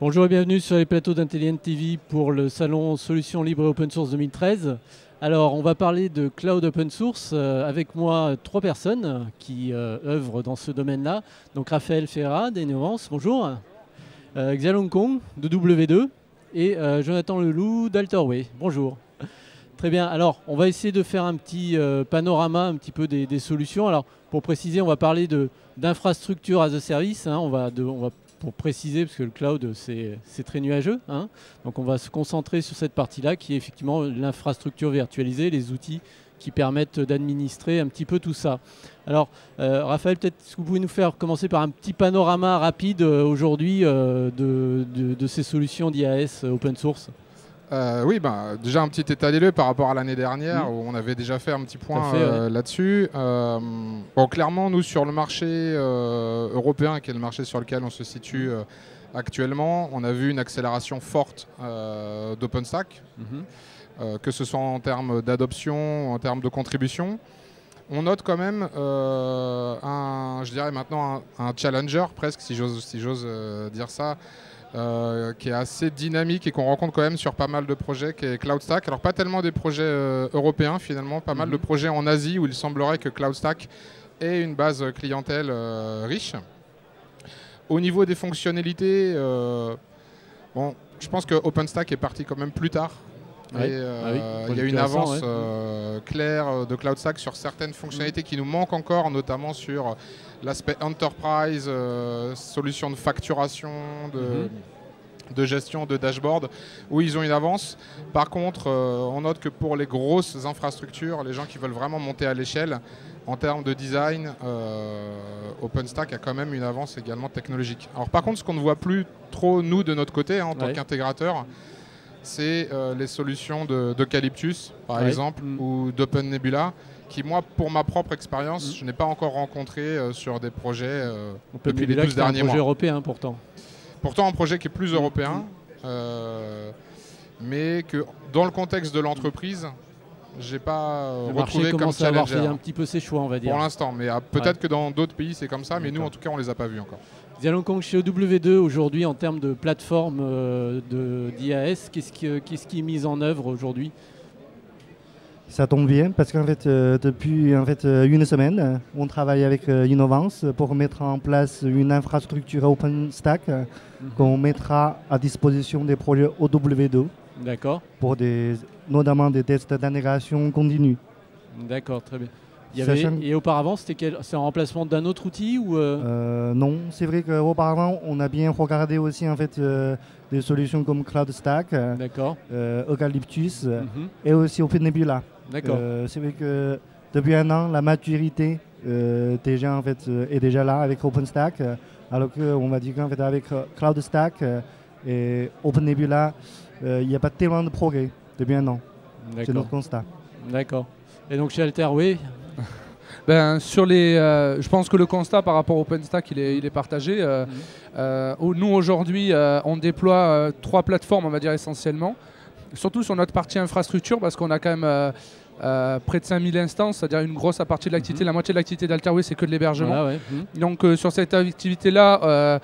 Bonjour et bienvenue sur les plateaux d'Intelligent TV pour le salon Solutions Libres et Open Source 2013. Alors, on va parler de Cloud Open Source. Avec moi, 3 personnes qui œuvrent dans ce domaine-là. Donc, Raphaël Ferrat d'Innovance, bonjour. Xiaolong Kong de W2 et Jonathan Leloup d'Alterway, bonjour. Très bien, alors on va essayer de faire un petit panorama un petit peu des solutions. Alors pour préciser, on va parler d'infrastructure as a service, hein. On va pour préciser, parce que le cloud c'est très nuageux, hein. Donc on va se concentrer sur cette partie-là qui est effectivement l'infrastructure virtualisée, les outils qui permettent d'administrer un petit peu tout ça. Alors Raphaël, peut-être que vous pouvez nous faire commencer par un petit panorama rapide aujourd'hui de ces solutions d'IaaS open source. Oui, déjà un petit état des lieux par rapport à l'année dernière où on avait déjà fait un petit point là-dessus. Clairement, nous sur le marché européen, qui est le marché sur lequel on se situe actuellement, on a vu une accélération forte d'OpenStack, que ce soit en termes d'adoption, en termes de contribution. On note quand même je dirais maintenant un challenger presque, si j'ose dire ça, qui est assez dynamique et qu'on rencontre quand même sur pas mal de projets, qui est CloudStack. Alors pas tellement des projets européens finalement, pas mal de projets en Asie où il semblerait que CloudStack ait une base clientèle riche. Au niveau des fonctionnalités, je pense que OpenStack est parti quand même plus tard. Il y a une avance claire de CloudStack sur certaines fonctionnalités qui nous manquent encore, notamment sur l'aspect enterprise, solutions de facturation, de gestion, de dashboard, où ils ont une avance. Par contre, on note que pour les grosses infrastructures, les gens qui veulent vraiment monter à l'échelle, en termes de design, OpenStack a quand même une avance également technologique. Alors par contre, ce qu'on ne voit plus trop, nous, de notre côté, en tant qu'intégrateur, c'est les solutions d'Eucalyptus, par exemple, ou d'OpenNebula, qui, moi, pour ma propre expérience, je n'ai pas encore rencontré sur des projets depuis les 12 derniers mois. Un projet européen, pourtant. Pourtant, un projet qui est plus européen, mais que, dans le contexte de l'entreprise, je n'ai pas retrouvé comme challenger. Le marché commence à avoir fait un petit peu ses choix, on va dire. Pour l'instant, mais peut-être que dans d'autres pays, c'est comme ça, mais nous, en tout cas, on ne les a pas vus encore. Xiaolong Kong, chez W2 aujourd'hui, en termes de plateforme d'IaaS, qu'est-ce qui est mis en œuvre aujourd'hui? Ça tombe bien parce qu'en fait, depuis une semaine, on travaille avec Innovance pour mettre en place une infrastructure OpenStack qu'on mettra à disposition des projets OW2. D'accord. Pour notamment des tests d'intégration continue. D'accord, très bien. Et auparavant, c'est en remplacement d'un autre outil ou Non, c'est vrai qu'auparavant, on a bien regardé aussi des solutions comme CloudStack, Eucalyptus et aussi OpenNebula. D'accord. C'est vrai que depuis un an, la maturité est déjà là avec OpenStack, alors qu'on va dire qu'avec CloudStack et OpenNebula, il n'y a pas tellement de progrès depuis un an. C'est notre constat. D'accord. Et donc chez Alterway je pense que le constat par rapport à OpenStack, il est partagé. Nous, aujourd'hui, on déploie 3 plateformes, on va dire essentiellement. Surtout sur notre partie infrastructure, parce qu'on a quand même près de 5000 instances, c'est-à-dire une grosse partie de l'activité. La moitié de l'activité d'Alterway, c'est que de l'hébergement. Donc sur cette activité-là,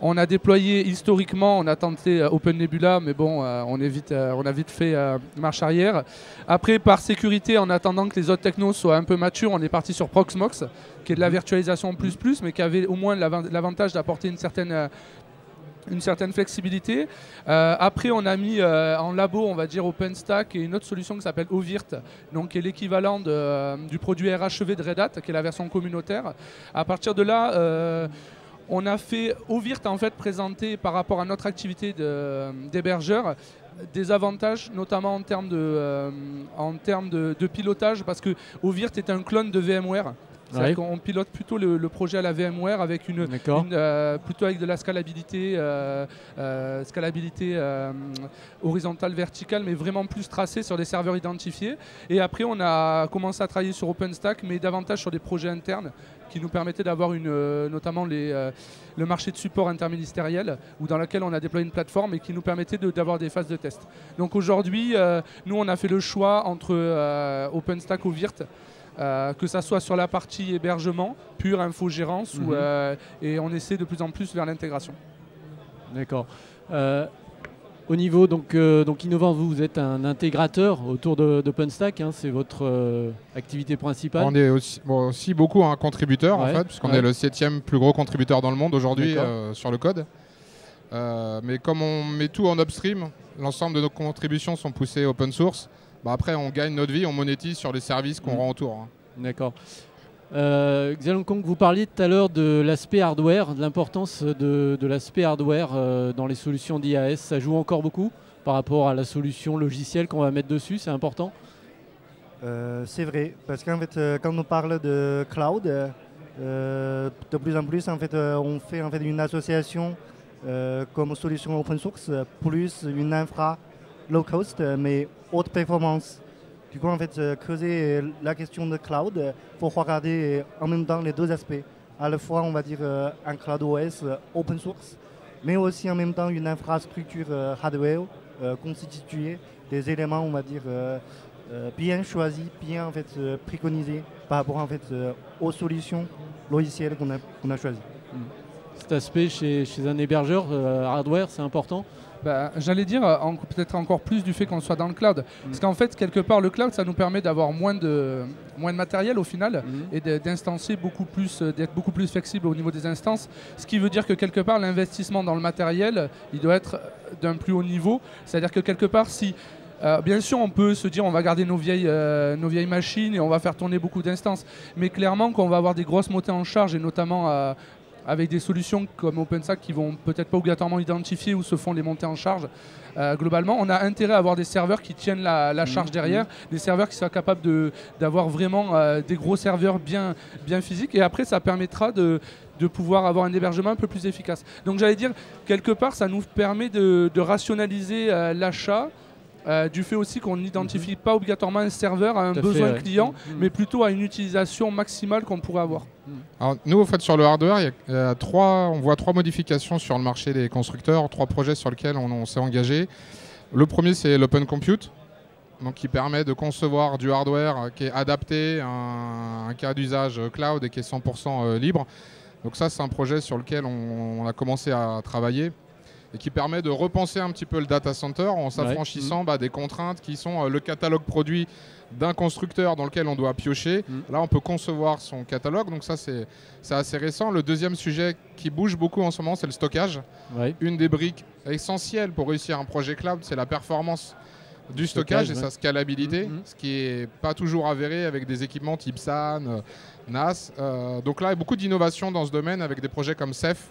on a déployé historiquement, on a tenté OpenNebula, mais bon, on a vite fait marche arrière. Après, par sécurité, en attendant que les autres technos soient un peu matures, on est parti sur Proxmox, qui est de la virtualisation plus, mais qui avait au moins l'avantage d'apporter une certaine flexibilité. Après, on a mis en labo, on va dire, OpenStack et une autre solution qui s'appelle Ovirt, donc qui est l'équivalent du produit RHEV de Red Hat, qui est la version communautaire. À partir de là, on a fait Ovirt présenter par rapport à notre activité d'hébergeur des avantages, notamment en termes de pilotage, parce que Ovirt est un clone de VMware. C'est-à-dire qu'on pilote plutôt le projet à la VMware avec plutôt avec de la scalabilité horizontale, verticale, mais vraiment plus tracée sur des serveurs identifiés. Et après, on a commencé à travailler sur OpenStack, mais davantage sur des projets internes qui nous permettaient d'avoir notamment le marché de support interministériel, dans lequel on a déployé une plateforme et qui nous permettait d'avoir des phases de test. Donc aujourd'hui, nous, on a fait le choix entre OpenStack Ovirt, que ça soit sur la partie hébergement, pure infogérance, et on essaie de plus en plus vers l'intégration. D'accord. Au niveau donc innovant, vous êtes un intégrateur autour d'OpenStack, hein, c'est votre activité principale. On est aussi beaucoup un contributeur en fait, puisqu'on est le 7e plus gros contributeur dans le monde aujourd'hui sur le code. Mais comme on met tout en upstream, l'ensemble de nos contributions sont poussées open source. Bah après, on gagne notre vie, on monétise sur les services qu'on rend autour. Hein. D'accord. Xiaolong, vous parliez tout à l'heure de l'aspect hardware, de l'importance de l'aspect hardware dans les solutions d'IaaS. Ça joue encore beaucoup par rapport à la solution logicielle qu'on va mettre dessus, c'est important? C'est vrai, parce qu'en fait, quand on parle de cloud, de plus en plus, en fait, on fait une association comme solution open source, plus une infra low cost, mais haute performance. Du coup, en fait, creuser la question de cloud, il faut regarder en même temps les deux aspects. À la fois, on va dire, un cloud OS open source, mais aussi en même temps une infrastructure hardware constituée des éléments, on va dire, bien choisis, bien en fait, préconisés par rapport en fait, aux solutions logicielles qu'on a choisies. Cet aspect chez un hébergeur hardware, c'est important? J'allais dire peut-être encore plus du fait qu'on soit dans le cloud. Parce qu'en fait, quelque part, le cloud, ça nous permet d'avoir moins de matériel au final et d'instancier beaucoup plus, d'être beaucoup plus flexible au niveau des instances. Ce qui veut dire que quelque part, l'investissement dans le matériel, il doit être d'un plus haut niveau. C'est-à-dire que quelque part, si... bien sûr, on peut se dire on va garder nos vieilles machines et on va faire tourner beaucoup d'instances. Mais clairement, quand on va avoir des grosses montées en charge et notamment... avec des solutions comme OpenStack qui vont peut-être pas obligatoirement identifier où se font les montées en charge. Globalement, on a intérêt à avoir des serveurs qui tiennent la charge derrière, des serveurs qui soient capables d'avoir vraiment des gros serveurs bien physiques. Et après, ça permettra de pouvoir avoir un hébergement un peu plus efficace. Donc j'allais dire, quelque part, ça nous permet de rationaliser l'achat. Du fait aussi qu'on n'identifie pas obligatoirement un serveur à un besoin client, mais plutôt à une utilisation maximale qu'on pourrait avoir. Alors, nous, en fait, sur le hardware, on voit 3 modifications sur le marché des constructeurs, 3 projets sur lesquels on s'est engagé. Le premier, c'est l'Open Compute, donc, qui permet de concevoir du hardware qui est adapté à un cas d'usage cloud et qui est 100% libre. Donc ça, c'est un projet sur lequel on a commencé à travailler, et qui permet de repenser un petit peu le data center en s'affranchissant des contraintes qui sont le catalogue produit d'un constructeur dans lequel on doit piocher. Là, on peut concevoir son catalogue, donc ça, c'est assez récent. Le deuxième sujet qui bouge beaucoup en ce moment, c'est le stockage. Une des briques essentielles pour réussir un projet cloud, c'est la performance du stockage et sa scalabilité, ce qui n'est pas toujours avéré avec des équipements type SAN, NAS. Donc là, il y a beaucoup d'innovations dans ce domaine avec des projets comme Ceph,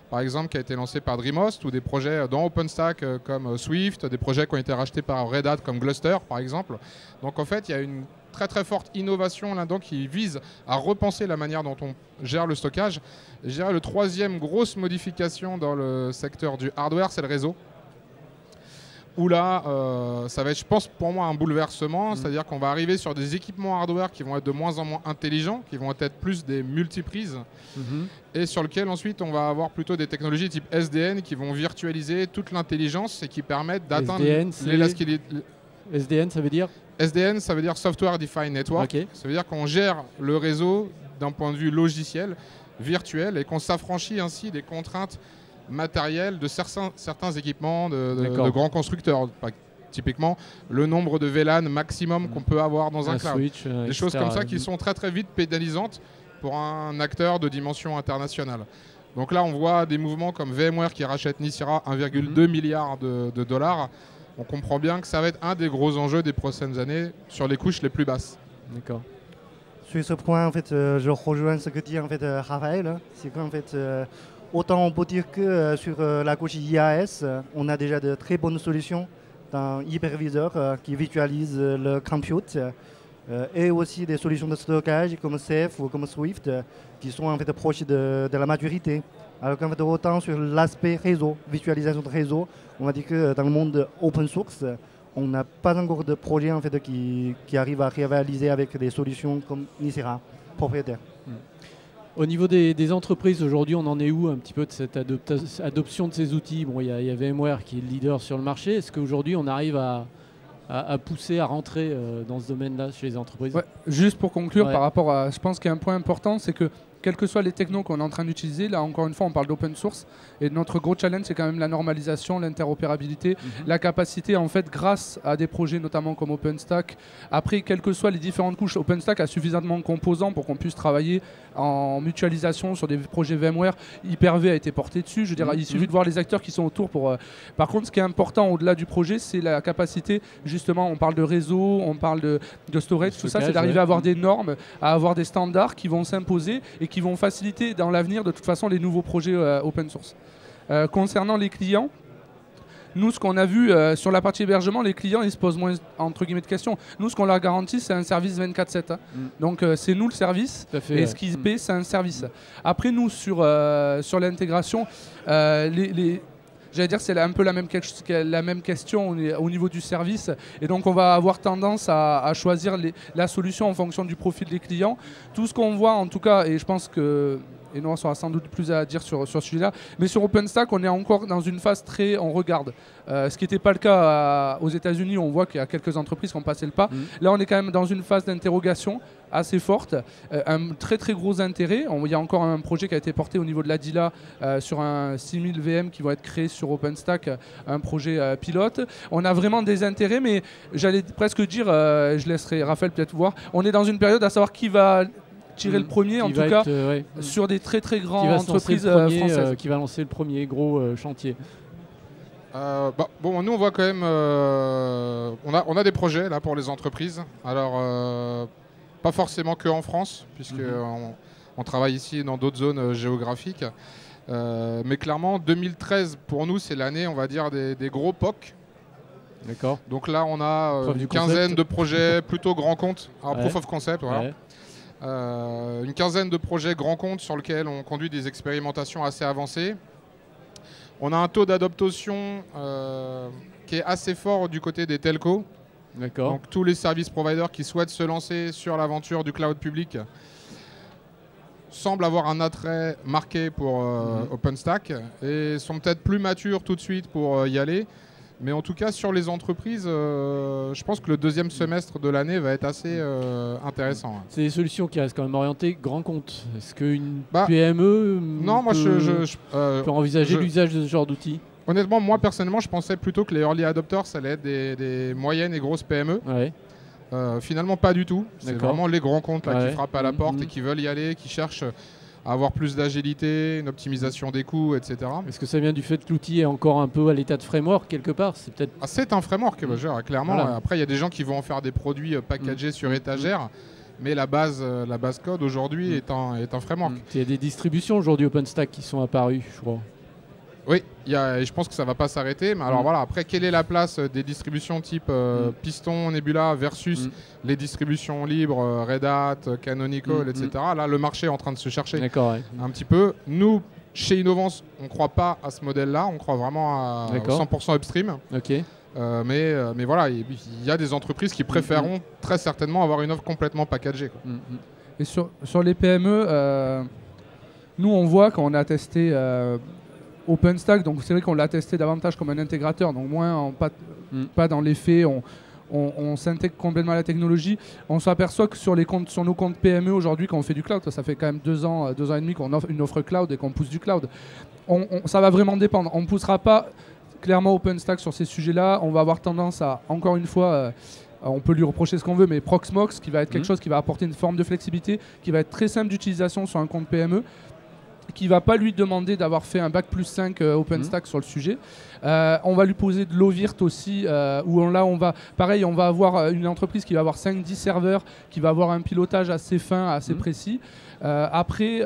par exemple, qui a été lancé par Dreamhost, ou des projets dans OpenStack comme Swift, des projets qui ont été rachetés par Red Hat comme Gluster, par exemple. Donc en fait, il y a une très très forte innovation là-dedans qui vise à repenser la manière dont on gère le stockage. Et je dirais le troisième grosse modification dans le secteur du hardware, c'est le réseau. Où là, ça va être, je pense, pour moi, un bouleversement. C'est-à-dire qu'on va arriver sur des équipements hardware qui vont être de moins en moins intelligents, qui vont être plus des multiprises, et sur lesquels ensuite on va avoir plutôt des technologies type SDN qui vont virtualiser toute l'intelligence et qui permettent d'atteindre l'élasticité. SDN, ça veut dire? SDN, ça veut dire Software Defined Network. Ça veut dire qu'on gère le réseau d'un point de vue logiciel, virtuel, et qu'on s'affranchit ainsi des contraintes matériel de certains équipements de grands constructeurs. Typiquement, le nombre de VLAN maximum qu'on peut avoir dans un cloud. Switch, des choses comme ça qui sont très très vite pénalisantes pour un acteur de dimension internationale. Donc là, on voit des mouvements comme VMware qui rachète Nicira 1,2 milliard de dollars. On comprend bien que ça va être un des gros enjeux des prochaines années sur les couches les plus basses. D'accord. Sur ce point, en fait, je rejoins ce que dit en fait Raphaël. C'est qu'en fait, autant on peut dire que sur la couche IaaS, on a déjà de très bonnes solutions d'un hyperviseur qui virtualise le compute et aussi des solutions de stockage comme Ceph ou comme Swift qui sont en fait proches de la maturité. Alors qu'en fait, autant sur l'aspect réseau, virtualisation de réseau, on va dire que dans le monde open source, on n'a pas encore de projet en fait, qui arrive à réaliser avec des solutions comme Nicira, propriétaire. Au niveau des entreprises, aujourd'hui, on en est où un petit peu de cette adoption de ces outils? Bon, il y a VMware qui est le leader sur le marché. Est-ce qu'aujourd'hui, on arrive à pousser, à rentrer dans ce domaine-là chez les entreprises? Juste pour conclure, par rapport à... Je pense qu'il y a un point important, c'est que quels que soient les technos qu'on est en train d'utiliser, là encore une fois on parle d'open source et notre gros challenge c'est quand même la normalisation, l'interopérabilité, la capacité en fait grâce à des projets notamment comme OpenStack, après quelles que soient les différentes couches, OpenStack a suffisamment de composants pour qu'on puisse travailler en mutualisation sur des projets VMware, Hyper-V a été porté dessus, je veux dire il suffit de voir les acteurs qui sont autour pour... Par contre ce qui est important au-delà du projet c'est la capacité, justement on parle de réseau, on parle de storage, tout ça c'est d'arriver à avoir des normes, à avoir des standards qui vont s'imposer et qui vont faciliter dans l'avenir de toute façon les nouveaux projets open source. Concernant les clients, nous ce qu'on a vu sur la partie hébergement, les clients ils se posent moins entre guillemets de questions. Nous ce qu'on leur garantit c'est un service 24/7. Hein. Donc c'est nous le service et ce qu'ils paient c'est un service. Après nous sur l'intégration, j'allais dire c'est un peu la même question au niveau du service et donc on va avoir tendance à choisir la solution en fonction du profil des clients. Tout ce qu'on voit en tout cas, et je pense que Noah aura sans doute plus à dire sur ce sujet-là, mais sur OpenStack on est encore dans une phase très on regarde. Ce qui n'était pas le cas aux États-Unis, on voit qu'il y a quelques entreprises qui ont passé le pas. Là on est quand même dans une phase d'interrogation assez forte, un très très gros intérêt. Il y a encore un projet qui a été porté au niveau de la DILA sur un 6000 VM qui va être créé sur OpenStack, un projet pilote. On a vraiment des intérêts, mais j'allais presque dire, je laisserai Raphaël peut-être voir, on est dans une période à savoir qui va tirer le premier, en tout cas, sur des très très grandes entreprises françaises. Qui va lancer le premier gros chantier. Bon, nous on voit quand même, on a des projets là pour les entreprises. Alors pas forcément que en France, puisque on travaille ici dans d'autres zones géographiques. Mais clairement, 2013 pour nous c'est l'année, on va dire, des gros POC. D'accord. Donc là on a une quinzaine de projets plutôt grands comptes, alors proof of concept, voilà. Une quinzaine de projets grands comptes sur lesquels on conduit des expérimentations assez avancées. On a un taux d'adoption qui est assez fort du côté des telcos. D'accord. Donc tous les service providers qui souhaitent se lancer sur l'aventure du cloud public semblent avoir un attrait marqué pour OpenStack et sont peut-être plus matures tout de suite pour y aller. Mais en tout cas, sur les entreprises, je pense que le deuxième semestre de l'année va être assez intéressant. C'est des solutions qui restent quand même orientées grand compte. Est-ce qu'une PME peut envisager l'usage de ce genre d'outils ? Honnêtement, moi personnellement, je pensais plutôt que les early adopters, ça allait être des moyennes et grosses PME. Finalement, pas du tout. C'est vraiment les grands comptes là, qui frappent à la porte et qui veulent y aller, qui cherchent à avoir plus d'agilité, une optimisation des coûts, etc. Est-ce que ça vient du fait que l'outil est encore un peu à l'état de framework quelque part ? C'est un framework, clairement. Voilà. Après, il y a des gens qui vont en faire des produits packagés sur étagère, mais la base code aujourd'hui est un framework. Il y a des distributions aujourd'hui OpenStack qui sont apparues, je crois. Oui, et je pense que ça ne va pas s'arrêter. Mais alors voilà, après, quelle est la place des distributions type Piston, Nebula versus les distributions libres, Red Hat, Canonical, etc. Là, le marché est en train de se chercher un petit peu. Nous, chez Innovance, on ne croit pas à ce modèle-là. On croit vraiment à 100% upstream. Mais voilà, il y a des entreprises qui préféreront très certainement avoir une offre complètement packagée. Et sur les PME, nous, on voit quand on a testé... OpenStack, donc c'est vrai qu'on l'a testé davantage comme un intégrateur, donc moins pas dans les faits, on s'intègre complètement à la technologie. On s'aperçoit que sur nos comptes PME aujourd'hui, quand on fait du cloud, ça fait quand même 2 ans et demi qu'on offre une offre cloud et qu'on pousse du cloud. Ça va vraiment dépendre. On ne poussera pas clairement OpenStack sur ces sujets-là. On va avoir tendance à, encore une fois, on peut lui reprocher ce qu'on veut, mais Proxmox, qui va être quelque chose qui va apporter une forme de flexibilité, qui va être très simple d'utilisation sur un compte PME, qui ne va pas lui demander d'avoir fait un bac plus 5 OpenStack sur le sujet. On va lui poser de l'OVIRT aussi, où on va avoir une entreprise qui va avoir 5-10 serveurs, qui va avoir un pilotage assez fin, assez précis. Après,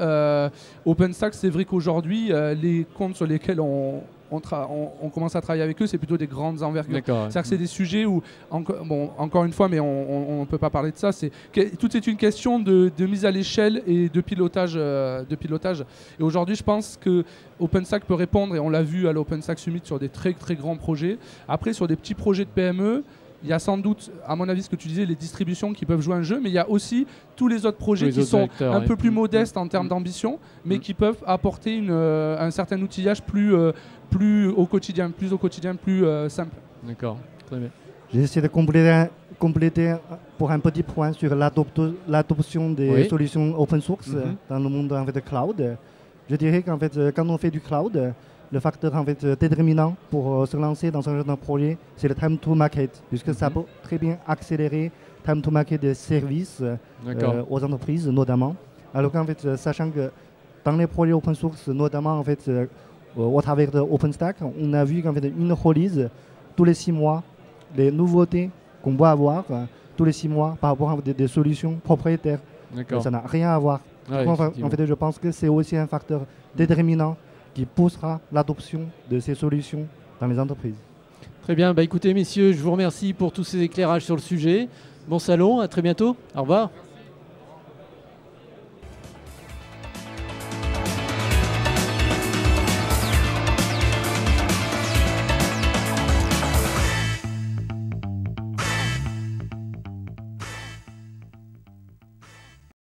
OpenStack, c'est vrai qu'aujourd'hui, les comptes sur lesquels on commence à travailler avec eux, c'est plutôt des grandes envergures. C'est-à-dire que c'est des sujets où, encore une fois, mais on ne peut pas parler de ça, tout est une question de mise à l'échelle et de pilotage. Et aujourd'hui, je pense que OpenStack peut répondre, et on l'a vu à l'OpenStack Summit, sur des très très grands projets. Après, sur des petits projets de PME, il y a sans doute, à mon avis, ce que tu disais, les distributions qui peuvent jouer un jeu, mais il y a aussi tous les autres projets qui sont un peu plus modestes en termes d'ambition, mais qui peuvent apporter un certain outillage plus au quotidien, plus simple. D'accord, très bien. J'ai essayé de compléter pour un petit point sur l'adoption des solutions open source dans le monde en fait, cloud. Je dirais qu'en fait, quand on fait du cloud, le facteur en fait, déterminant pour se lancer dans ce genre de projet, c'est le time to market, puisque ça peut très bien accélérer le time to market des services aux entreprises notamment. Alors qu'en fait, sachant que dans les projets open source, notamment en fait, au travers de OpenStack, on a vu qu'en fait, une release tous les 6 mois, les nouveautés qu'on doit avoir tous les 6 mois par rapport à des solutions propriétaires. Ça n'a rien à voir. En fait, je pense que c'est aussi un facteur déterminant qui poussera l'adoption de ces solutions dans les entreprises. Très bien, écoutez messieurs, je vous remercie pour tous ces éclairages sur le sujet. Bon salon, à très bientôt, au revoir.